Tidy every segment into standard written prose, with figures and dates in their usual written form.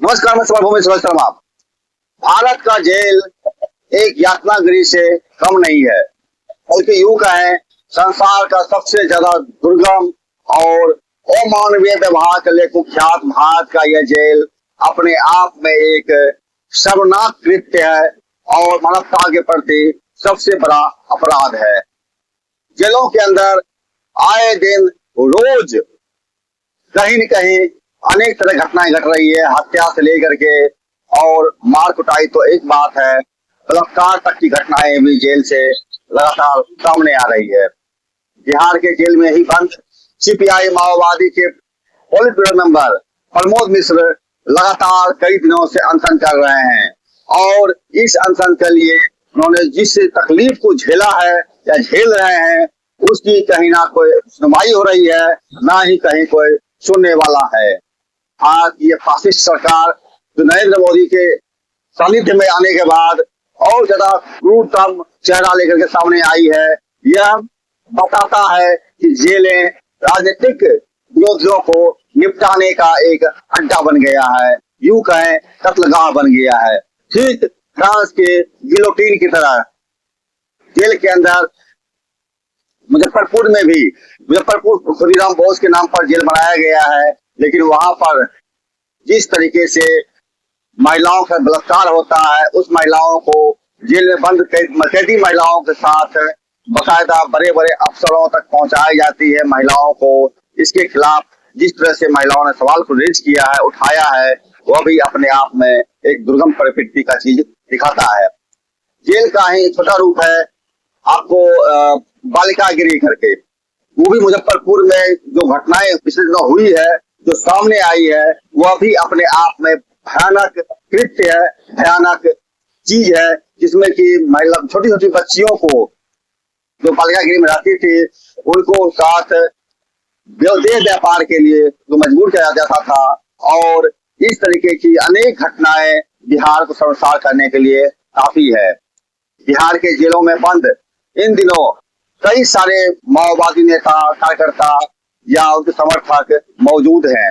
नमस्कार, मैं समर भूमि शर्मा। भारत का जेल एक यातना गृह से कम नहीं है, बल्कि यूं कहें संसार का सबसे ज्यादा दुर्गम और अमानवीय व्यवहार के लिए कुख्यात भारत का यह जेल अपने आप में एक शर्मनाक कृत्य है और मानवता के प्रति सबसे बड़ा अपराध है। जेलों के अंदर आए दिन रोज कहीं न कहीं अनेक तरह घटनाएं घट रही है, हत्या से लेकर के और मार कुटाई तो एक बात है, बलात्कार तक की घटनाएं भी जेल से लगातार सामने आ रही है। बिहार के जेल में ही बंद सीपीआई माओवादी के पोलित ब्यूरो मेंबर प्रमोद मिश्र लगातार कई दिनों से अनशन कर रहे हैं और इस अनशन के लिए उन्होंने जिस तकलीफ को झेला है या झेल रहे हैं उसकी कहीं ना कोई सुनवाई हो रही है, ना ही कहीं कोई सुनने वाला है। आज ये फासिस्ट सरकार जो नरेंद्र मोदी के सानिध्य में आने के बाद और ज्यादा क्रूरतम चेहरा लेकर के सामने आई है, यह बताता है कि जेलें राजनीतिक विरोधियों को निपटाने का एक अड्डा बन गया है, यूं कहें कत्लगाह बन गया है। ठीक फ्रांस के गिलोटीन की तरह जेल के अंदर मुजफ्फरपुर में भी मुजफ्फरपुर खुदीराम बोस के नाम पर जेल बनाया गया है, लेकिन वहां पर जिस तरीके से महिलाओं का बलात्कार होता है, उस महिलाओं को जेल में बंद कैदी महिलाओं के साथ बाकायदा बड़े बड़े अफसरों तक पहुंचाई जाती है महिलाओं को। इसके खिलाफ जिस तरह से महिलाओं ने सवाल को रेज किया है, उठाया है, वह भी अपने आप में एक दुर्गम प्रवृत्ति का चीज दिखाता है। जेल का ही छोटा रूप है आपको बालिका गिरी करके, वो भी मुजफ्फरपुर में जो घटनाएं पिछले दिनों हुई है, जो सामने आई है, वह भी अपने आप में भयानक कृत्य है, भयानक चीज है, जिसमें कि महिला छोटी छोटी बच्चियों को जो बालिका गृह में रहती थी उनको साथ देह व्यापार के लिए जो मजबूर किया जाता था और इस तरीके की अनेक घटनाएं बिहार को शर्मसार करने के लिए काफी है। बिहार के जेलों में बंद इन दिनों कई सारे माओवादी नेता कार्यकर्ता या उनके समर्थक मौजूद हैं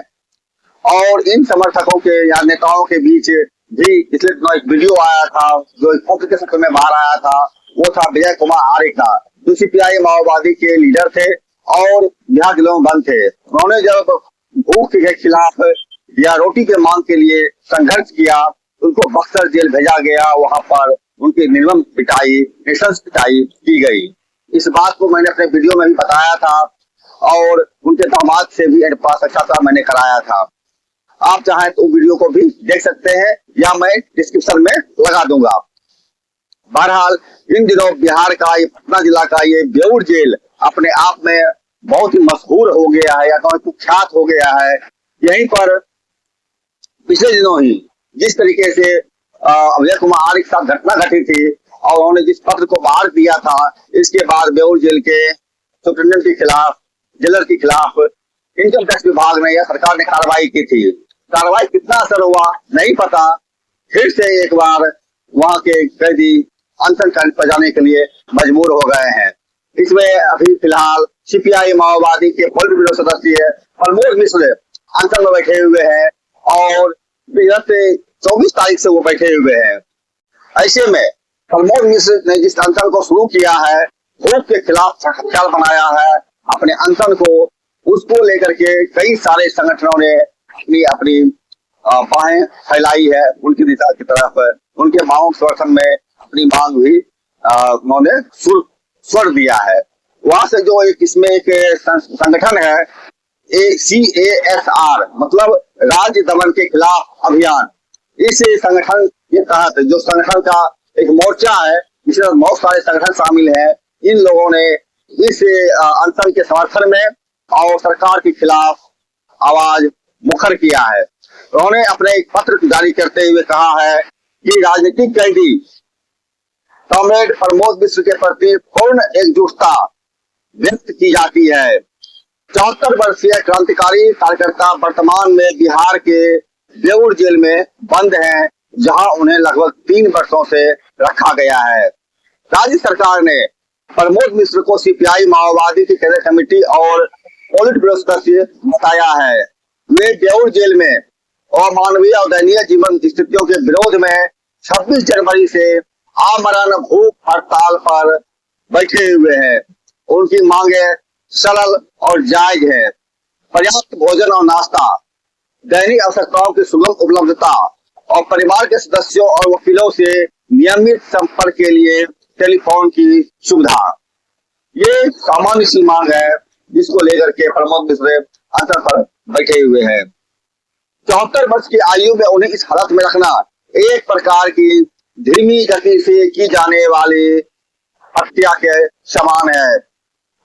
और इन समर्थकों के या नेताओं के बीच भी पिछले दिनों एक वीडियो आया था जो फोटो के शक्ल में बाहर आया था। वो था विजय कुमार आर्य का, जो सीपीआई माओवादी के लीडर थे और बिहार जेलों में बंद थे। उन्होंने जब भूख के खिलाफ या रोटी के मांग के लिए संघर्ष किया, उनको बक्सर जेल भेजा गया, वहां पर उनकी निर्मम पिटाई, नृशंस पिटाई की गई। इस बात को मैंने अपने वीडियो में भी बताया था और उनके दामाद से भी साक्षात्कार मैंने कराया था। आप चाहें तो वीडियो को भी देख सकते हैं या मैं डिस्क्रिप्शन में लगा दूंगा। बहरहाल इन दिनों बिहार का ये पटना जिला का ये बेऊर जेल अपने आप में बहुत ही मशहूर हो गया है या तो कुख्यात हो गया है। यहीं पर पिछले दिनों ही जिस तरीके से विजय कुमार आर्य के साथ घटना घटी थी और उन्होंने जिस पत्र को बाहर दिया था, इसके बाद बेऊर जेल के सुप्रिंटेंडेंट के खिलाफ, जेलर के खिलाफ इनकम टैक्स विभाग ने या सरकार ने कार्रवाई की थी। कार्रवाई कितना असर हुआ नहीं पता, फिर से एक बार वहां के कैदी अनशन पर जाने के लिए मजबूर हो गए हैं। इसमें अभी फिलहाल सीपीआई माओवादी के पोलित ब्यूरो सदस्य प्रमोद मिश्र अनशन में बैठे हुए हैं और 24 तारीख से वो बैठे हुए हैं। ऐसे में प्रमोद मिश्र ने जिस अनशन को शुरू किया है, भूख के खिलाफ हथियार बनाया है अपने अनशन को, उसको लेकर के कई सारे संगठनों ने अपनी अपनी बाहें फैलाई है उनकी दिशा की तरफ। उनके मांगों के समर्थन में अपनी मांग भी उन्होंने स्वर दिया है। वहां से जो एक इसमें एक संगठन है CASR, मतलब राज्य दमन के खिलाफ अभियान, इस संगठन के तहत जो संगठन का एक मोर्चा है, जिसमें बहुत सारे संगठन शामिल हैं, इन लोगों ने इस अनशन के समर्थन में और सरकार के खिलाफ आवाज मुखर किया है। उन्होंने अपने एक पत्र जारी करते हुए कहा है कि राजनीतिक कैदी कॉमरेड प्रमोद मिश्र के प्रति पूर्ण एकजुटता व्यक्त की जाती है। 74 वर्षीय क्रांतिकारी कार्यकर्ता वर्तमान में बिहार के बेऊर जेल में बंद हैं, जहां उन्हें लगभग 3 वर्षों से रखा गया है। राज्य सरकार ने प्रमोद मिश्र को सीपीआई माओवादी की केंद्रीय कमेटी और पोलिट ब्यूरो सदस्य बताया है। वे बेऊर जेल में अमानवीय और दयनीय जीवन स्थितियों के विरोध में 26 जनवरी से आमरण भूख हड़ताल पर बैठे हुए हैं। उनकी मांगे सरल और जायज है। पर्याप्त भोजन और नाश्ता, दैनिक आवश्यकताओं की सुगम उपलब्धता और परिवार के सदस्यों और वकीलों से नियमित संपर्क के लिए टेलीफोन की सुविधा, ये सामान्य सी मांग है जिसको लेकर के प्रमोद मिश्र अंतर पर बैठे हुए हैं। 74 वर्ष की आयु में उन्हें इस हालत में रखना एक प्रकार की धीमी गति से की जाने वाली हत्या के समान है।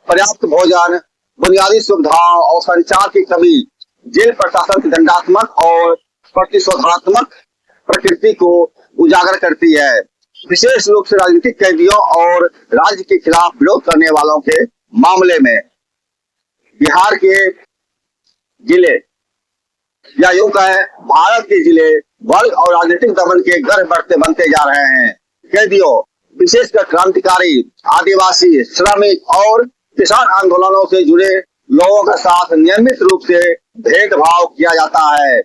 पर्याप्त भोजन, बुनियादी सुविधाओं और संचार की कमी जेल प्रशासन की दंडात्मक और प्रतिशोधात्मक प्रकृति को उजागर करती है, विशेष रूप से राजनीतिक कैदियों और राज्य के खिलाफ विरोध करने वालों के मामले में। बिहार के जिले या यूं कहें भारत के जिले वर्ग और राजनीतिक दमन के घर बढ़ते बनते जा रहे हैं। कैदियों, विशेषकर क्रांतिकारी, आदिवासी, श्रमिक और किसान आंदोलनों से जुड़े लोगों के साथ नियमित रूप से भेदभाव किया जाता है।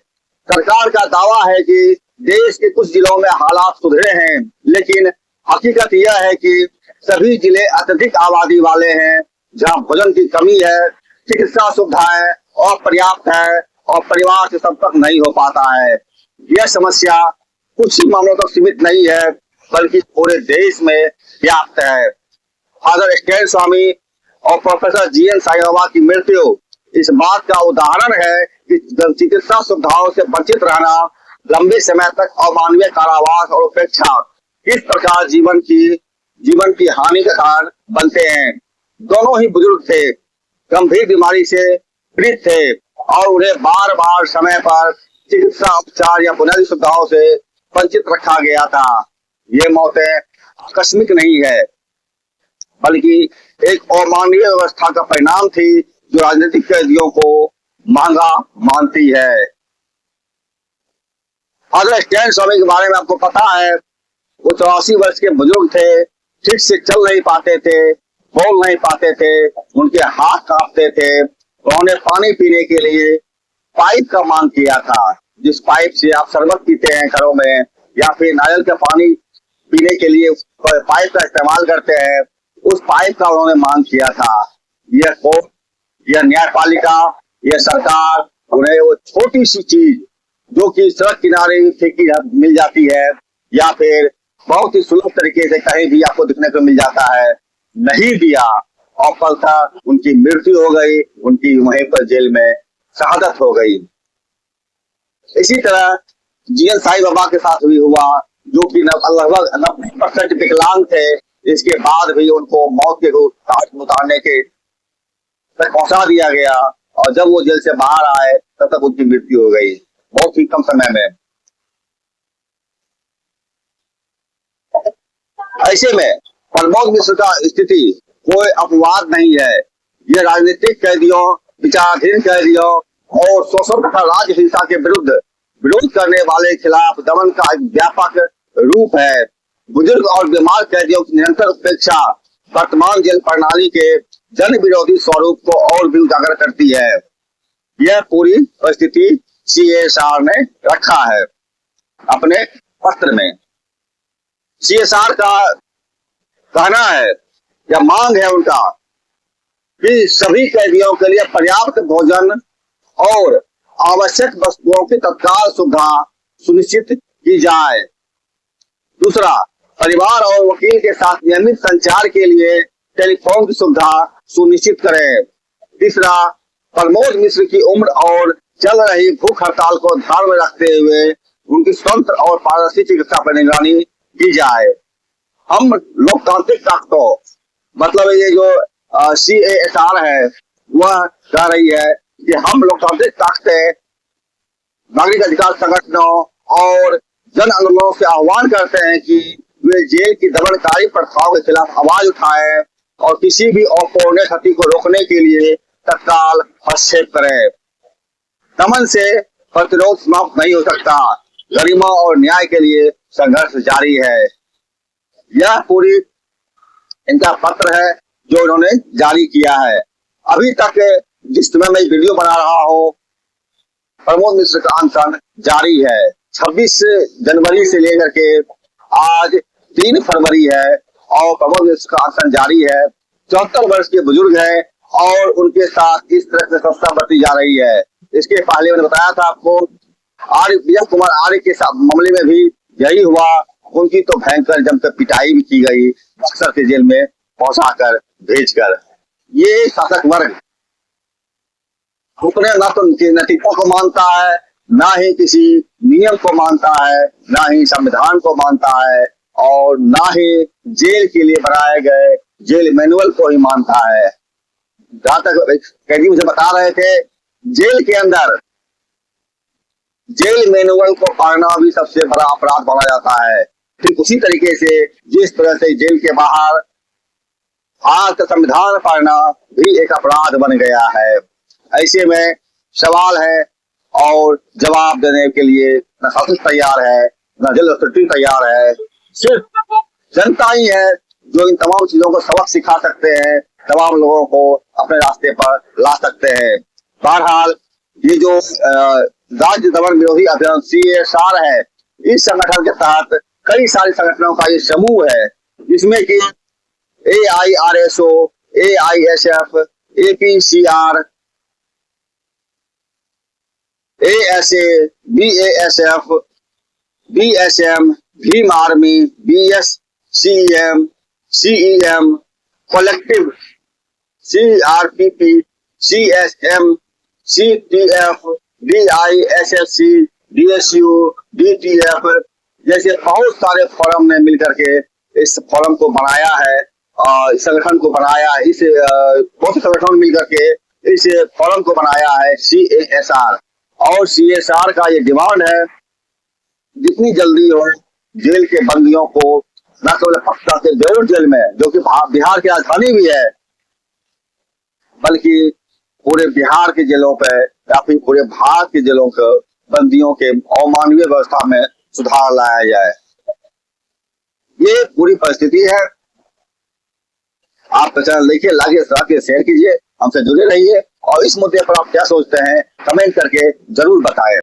सरकार का दावा है कि देश के कुछ जिलों में हालात सुधरे हैं, लेकिन हकीकत यह है कि सभी जिले अत्यधिक आबादी वाले हैं, जहां भोजन की कमी है, चिकित्सा सुविधाएं अपर्याप्त है और परिवार से संपर्क नहीं हो पाता है। यह समस्या कुछ ही मामलों तक सीमित नहीं है, बल्कि पूरे देश में व्याप्त है। फादर स्टैन स्वामी और प्रोफेसर जीएन साई बाबा की मृत्यु इस बात का उदाहरण है कि चिकित्सा सुविधाओं से वंचित रहना, लंबे समय तक अमानवीय कारावास और उपेक्षा किस प्रकार जीवन की हानि का कारण बनते हैं। दोनों ही बुजुर्ग थे, गंभीर बीमारी से पीड़ित थे और उन्हें बार बार समय पर चिकित्सा उपचार या बुनियादी सुविधाओं से वंचित रखा गया था। ये मौतें आकस्मिक नहीं है, बल्कि एक अमानवीय व्यवस्था का परिणाम थी जो राजनीतिक कैदियों को महंगा मानती है। फादर स्टैन स्वामी के बारे में आपको पता है, वो 84 वर्ष के बुजुर्ग थे, ठीक से चल नहीं पाते थे, बोल नहीं पाते थे, उनके हाथ कांपते थे। उन्होंने पानी पीने के लिए पाइप का मांग किया था, जिस पाइप से आप शरबत पीते हैं घरों में या फिर नारियल का पानी पीने के लिए पाइप का इस्तेमाल करते हैं, उस पाइप का उन्होंने मांग किया था। यह कोर्ट, यह न्यायपालिका, यह सरकार उन्हें वो छोटी सी चीज जो कि सड़क किनारे फेंकी मिल जाती है या फिर बहुत ही सुलभ तरीके से कहीं भी आपको दिखने को मिल जाता है, नहीं दिया और फलतः उनकी मृत्यु हो गई, उनकी वहीं पर जेल में शहादत हो गई। इसी तरह जीएन साई बाबा के साथ भी हुआ, जो कि लगभग 90% विकलांग थे, इसके बाद भी उनको मौत के घाट उतारने के तक पहुंचा दिया गया और जब वो जेल से बाहर आए तब तक उनकी मृत्यु हो गई, बहुत ही कम समय में। ऐसे में प्रमोद मिश्र का स्थिति कोई अपवाद नहीं है। ये राजनीतिक कैदियों, विचाराधीन कैदियों और शोषण तथा राज्य हिंसा के विरोध करने वाले खिलाफ दमन का एक व्यापक रूप है। बुजुर्ग और बीमार कैदियों की निरंतर उपेक्षा वर्तमान जेल प्रणाली के जन विरोधी स्वरूप को और भी उजागर करती है। यह पूरी परिस्थिति CSR ने रखा है अपने पत्र में। CSR का कहना है या मांग है उनका कि सभी कैदियों के लिए पर्याप्त भोजन और आवश्यक वस्तुओं की तत्काल सुविधा सुनिश्चित की जाए। दूसरा, परिवार और वकील के साथ नियमित संचार के लिए टेलीफोन की सुविधा सुनिश्चित करें। तीसरा, प्रमोद मिश्र की उम्र और चल रही भूख हड़ताल को ध्यान में रखते हुए उनकी स्वतंत्र और पारदर्शी चिकित्सा पर निगरानी की जाए। हम लोकतांत्रिक ताकतों, मतलब ये जो CSR है, वह कह रही है कि हम लोकतांत्रिक ताकतें नागरिक अधिकार संगठनों और जन आंदोलनों से आह्वान करते हैं कि वे जेल की दमनकारी प्रथाओं के खिलाफ आवाज उठाएं और किसी भी अपूर्णीय क्षति को रोकने के लिए तत्काल हस्तक्षेप करें। दमन से प्रतिरोध समाप्त नहीं हो सकता, गरिमा और न्याय के लिए संघर्ष जारी है। यह पूरी इनका पत्र है जो उन्होंने जारी किया है। अभी तक जिस समय मैं वीडियो बना रहा हूँ प्रमोद मिश्र का अनशन जारी है। 26 जनवरी से लेकर के आज 3 फरवरी है और प्रमोद मिश्र का अनशन जारी है। 74 वर्ष के बुजुर्ग हैं और उनके साथ इस तरह से संस्था बरती जा रही है। इसके पहले मैंने बताया था आपको विजय कुमार आर्य के मामले में भी यही हुआ। उनकी तो भयंकर जमकर पिटाई भी की गई, बक्सर के जेल में पहुंचाकर भेजकर। ये शासक वर्ग अपने ना तो नैतिकता को मानता है, ना ही किसी नियम को मानता है, ना ही संविधान को मानता है और ना ही जेल के लिए बनाए गए जेल मैनुअल को ही मानता है। जहां तक कैदी मुझे बता रहे थे, जेल के अंदर जेल मैनुअल को पढ़ना भी सबसे बड़ा अपराध माना जाता है। ठीक उसी तरीके से जिस तरह से जेल के बाहर आज का संविधान पढ़ना भी एक अपराध बन गया है। ऐसे में सवाल है और जवाब देने के लिए न शासन तैयार है, न जेल अथॉरिटी तैयार है। सिर्फ जनता ही है जो इन तमाम चीजों को सबक सिखा सकते हैं, तमाम लोगों को अपने रास्ते पर ला सकते हैं। बहरहाल ये जो राज्य दमन विरोधी अभियान CSR है, इस संगठन के तहत कई सारे संगठनों का ये समूह है, जिसमें कि AIRSO, AISF, APCR, ASA, BASF, BSM, Bhim army, BSCEM, CEM, collective, CRPP, CSM, CTF, DISFC, DSU, DTF जैसे बहुत सारे फोरम ने मिलकर के इस फोरम को बनाया है, इस संगठन को बनाया, इस बहुत से संगठनों ने मिलकर के इस फोरम को बनाया है CSR। और CSR का ये डिमांड है जितनी जल्दी हो जेल के बंदियों को न केवल पटना के बेउर जेल में, जो कि बिहार की राजधानी भी है, बल्कि पूरे बिहार के जेलों पे या फिर पूरे भारत के जेलों के बंदियों के अमानवीय व्यवस्था में सुधार लाया जाए। ये पूरी परिस्थिति है। आप चैनल देखिए, लाइक शेयर कीजिए, हमसे जुड़े रहिए और इस मुद्दे पर आप क्या सोचते हैं कमेंट करके जरूर बताएं।